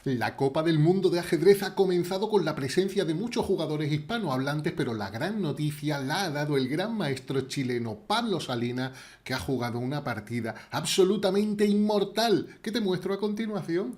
La Copa del Mundo de Ajedrez ha comenzado con la presencia de muchos jugadores hispanohablantes, pero la gran noticia la ha dado el gran maestro chileno Pablo Salinas, que ha jugado una partida absolutamente inmortal, que te muestro a continuación.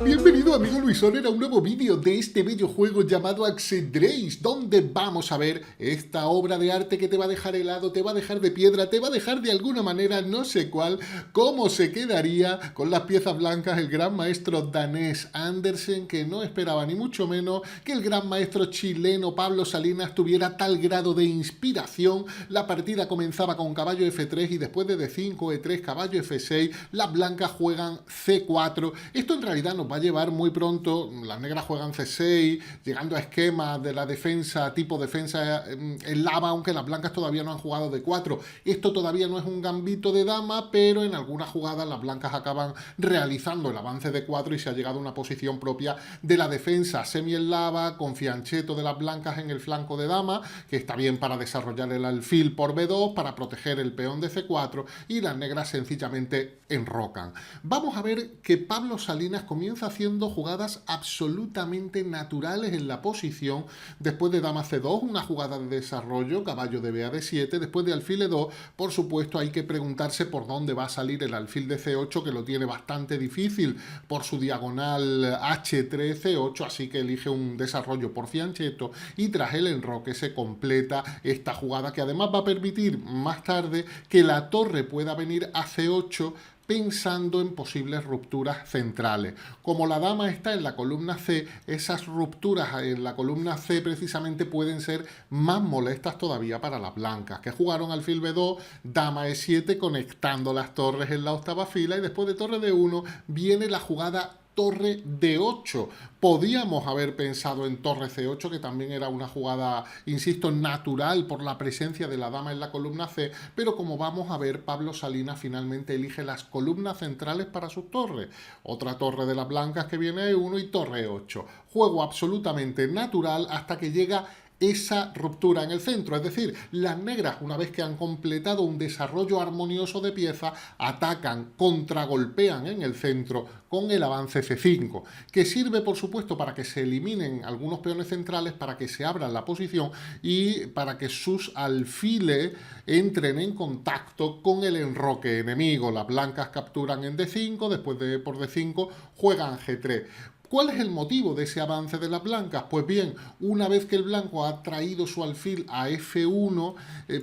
Bienvenido amigo Luisón a un nuevo vídeo de este bello juego llamado Ajedrez, donde vamos a ver esta obra de arte que te va a dejar helado, te va a dejar de piedra, te va a dejar de alguna manera, no sé cuál, cómo se quedaría con las piezas blancas el gran maestro danés Andersen, que no esperaba ni mucho menos que el gran maestro chileno Pablo Salinas tuviera tal grado de inspiración. La partida comenzaba con caballo F3 y después de D5, E3, caballo F6, las blancas juegan C4. Esto en realidad nos va a llevar muy pronto, las negras juegan C6, llegando a esquemas de la defensa, tipo defensa en lava, aunque las blancas todavía no han jugado D4. Esto todavía no es un gambito de dama, pero en algunas jugadas las blancas acaban realizando el avance de 4 y se ha llegado a una posición propia de la defensa semi en lava, con fiancheto de las blancas en el flanco de dama, que está bien para desarrollar el alfil por B2, para proteger el peón de C4, y las negras sencillamente enrocan. Vamos a ver que Pablo Salinas comienza haciendo jugadas absolutamente naturales en la posición. Después de dama C2, una jugada de desarrollo, caballo de B a D7, después de alfil E2, por supuesto hay que preguntarse por dónde va a salir el alfil de C8, que lo tiene bastante difícil por su diagonal H3, C8, así que elige un desarrollo por fiancheto y tras el enroque se completa esta jugada, que además va a permitir más tarde que la torre pueda venir a C8, pensando en posibles rupturas centrales. Como la dama está en la columna C, esas rupturas en la columna C precisamente pueden ser más molestas todavía para las blancas, que jugaron alfil B2, dama E7, conectando las torres en la octava fila, y después de torre D1 viene la jugada torre D8. Podíamos haber pensado en torre C8, que también era una jugada, insisto, natural por la presencia de la dama en la columna C, pero como vamos a ver, Pablo Salinas finalmente elige las columnas centrales para sus torres. Otra torre de las blancas que viene E1 y torre E8. Juego absolutamente natural hasta que llega esa ruptura en el centro, es decir, las negras, una vez que han completado un desarrollo armonioso de pieza, atacan, contragolpean en el centro con el avance C5, que sirve por supuesto para que se eliminen algunos peones centrales, para que se abra la posición y para que sus alfiles entren en contacto con el enroque enemigo. Las blancas capturan en D5, después de por D5 juegan G3. ¿Cuál es el motivo de ese avance de las blancas? Pues bien, una vez que el blanco ha traído su alfil a F1,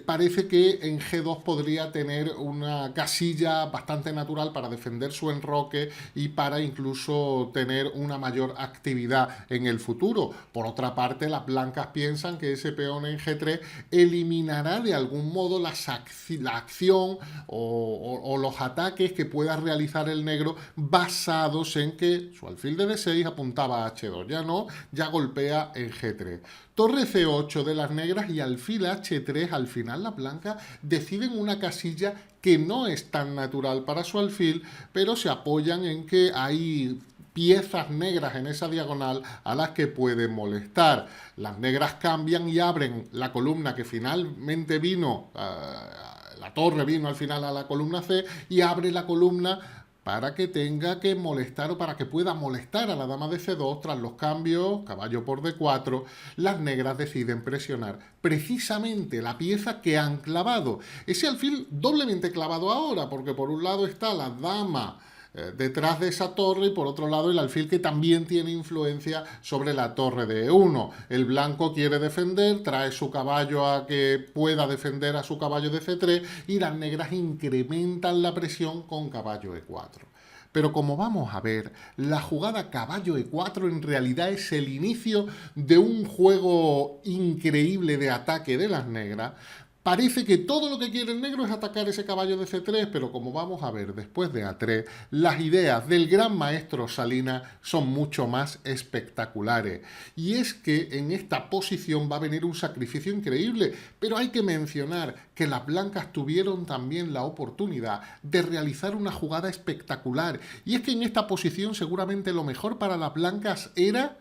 parece que en G2 podría tener una casilla bastante natural para defender su enroque y para incluso tener una mayor actividad en el futuro. Por otra parte, las blancas piensan que ese peón en G3 eliminará de algún modo la acción o los ataques que pueda realizar el negro, basados en que su alfil de D6 apuntaba a H2, ya no, ya golpea en G3. Torre C8 de las negras y alfil H3, al final las blancas deciden una casilla que no es tan natural para su alfil, pero se apoyan en que hay piezas negras en esa diagonal a las que pueden molestar. Las negras cambian y abren la columna que finalmente vino, la torre vino al final a la columna C, y abre la columna para que tenga que molestar o para que pueda molestar a la dama de C2. Tras los cambios, caballo por D4, las negras deciden presionar precisamente la pieza que han clavado. Ese alfil doblemente clavado ahora, porque por un lado está la dama detrás de esa torre y por otro lado el alfil, que también tiene influencia sobre la torre de E1. El blanco quiere defender, trae su caballo a que pueda defender a su caballo de C3 y las negras incrementan la presión con caballo E4. Pero como vamos a ver, la jugada caballo E4 en realidad es el inicio de un juego increíble de ataque de las negras. Parece que todo lo que quiere el negro es atacar ese caballo de C3, pero como vamos a ver después de A3, las ideas del gran maestro Salinas son mucho más espectaculares. Y es que en esta posición va a venir un sacrificio increíble, pero hay que mencionar que las blancas tuvieron también la oportunidad de realizar una jugada espectacular. Y es que en esta posición seguramente lo mejor para las blancas era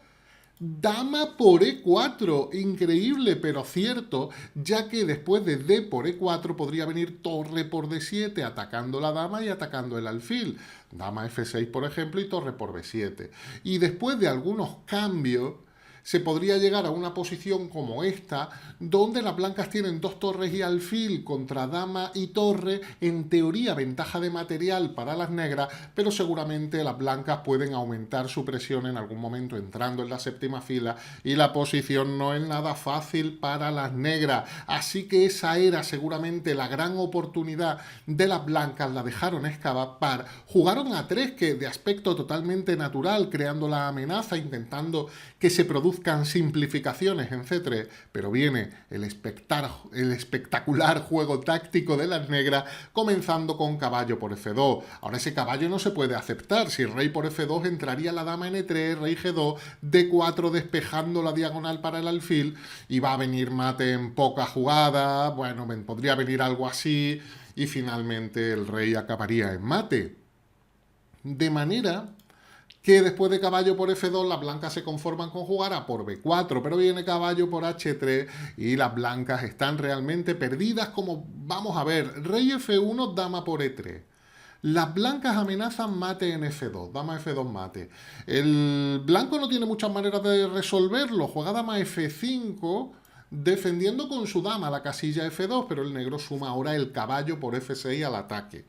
Dama por E4, increíble pero cierto, ya que después de D por E4 podría venir torre por D7, atacando la dama y atacando el alfil. Dama F6, por ejemplo, y torre por B7. Y después de algunos cambios, se podría llegar a una posición como esta, donde las blancas tienen dos torres y alfil contra dama y torre, en teoría ventaja de material para las negras, pero seguramente las blancas pueden aumentar su presión en algún momento entrando en la séptima fila y la posición no es nada fácil para las negras. Así que esa era seguramente la gran oportunidad de las blancas, la dejaron escapar, jugaron a 3 que de aspecto totalmente natural, creando la amenaza, intentando que se produzcan simplificaciones en C3, pero viene el espectacular juego táctico de las negras, comenzando con caballo por F2. Ahora ese caballo no se puede aceptar, si rey por F2 entraría la dama en E3, rey G2, D4 despejando la diagonal para el alfil, y va a venir mate en poca jugada, bueno, podría venir algo así, y finalmente el rey acabaría en mate. De manera que después de caballo por F2 las blancas se conforman con jugar a por B4, pero viene caballo por H3 y las blancas están realmente perdidas, como vamos a ver, rey F1, dama por E3. Las blancas amenazan mate en F2, dama F2 mate. El blanco no tiene muchas maneras de resolverlo, juega dama F5 defendiendo con su dama la casilla F2, pero el negro suma ahora el caballo por F6 al ataque.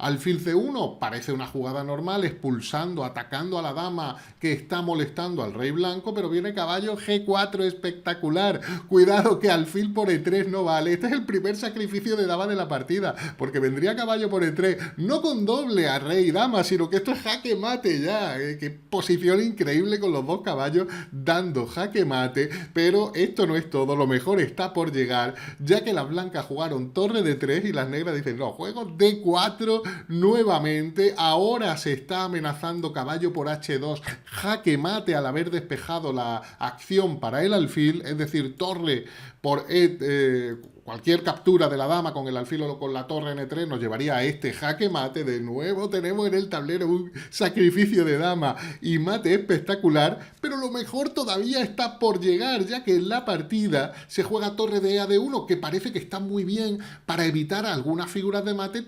Alfil C1 parece una jugada normal, expulsando, atacando a la dama que está molestando al rey blanco, pero viene caballo G4 espectacular. Cuidado que alfil por E3 no vale. Este es el primer sacrificio de dama de la partida, porque vendría caballo por E3, no con doble a rey y dama, sino que esto es jaque mate ya. Qué posición increíble con los dos caballos dando jaque mate, pero esto no es todo, lo mejor está por llegar, ya que las blancas jugaron torre de 3 y las negras dicen, no, juego D4 nuevamente. Ahora se está amenazando caballo por H2, jaque mate al haber despejado la acción para el alfil, es decir, torre por cualquier captura de la dama con el alfil o con la torre en E3 nos llevaría a este jaque mate. De nuevo tenemos en el tablero un sacrificio de dama y mate espectacular, pero lo mejor todavía está por llegar, ya que en la partida se juega torre de A1, que parece que está muy bien para evitar algunas figuras de mate,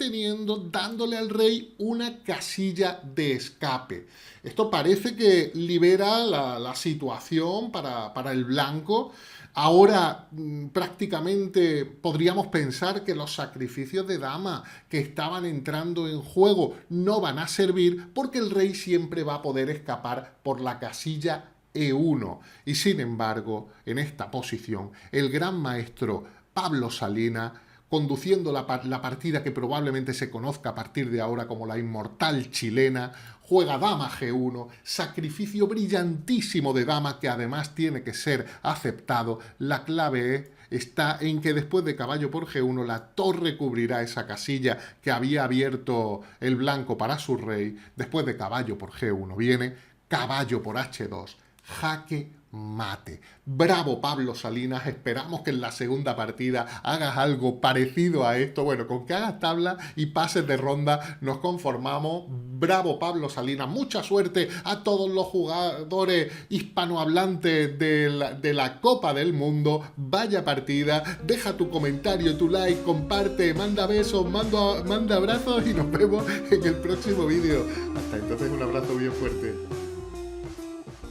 dándole al rey una casilla de escape. Esto parece que libera la situación para el blanco. Ahora prácticamente podríamos pensar que los sacrificios de dama que estaban entrando en juego no van a servir, porque el rey siempre va a poder escapar por la casilla E1. Y sin embargo, en esta posición, el gran maestro Pablo Salinas, conduciendo la partida que probablemente se conozca a partir de ahora como la inmortal chilena, juega dama G1, sacrificio brillantísimo de dama que además tiene que ser aceptado. La clave está en que después de caballo por G1 la torre cubrirá esa casilla que había abierto el blanco para su rey. Después de caballo por G1 viene caballo por H2, jaque mate. Bravo Pablo Salinas, esperamos que en la segunda partida hagas algo parecido a esto. Bueno, con que hagas tabla y pases de ronda nos conformamos. Bravo Pablo Salinas, mucha suerte a todos los jugadores hispanohablantes de la Copa del Mundo. Vaya partida, deja tu comentario, tu like, comparte, manda besos, manda abrazos y nos vemos en el próximo vídeo. Hasta entonces, un abrazo bien fuerte.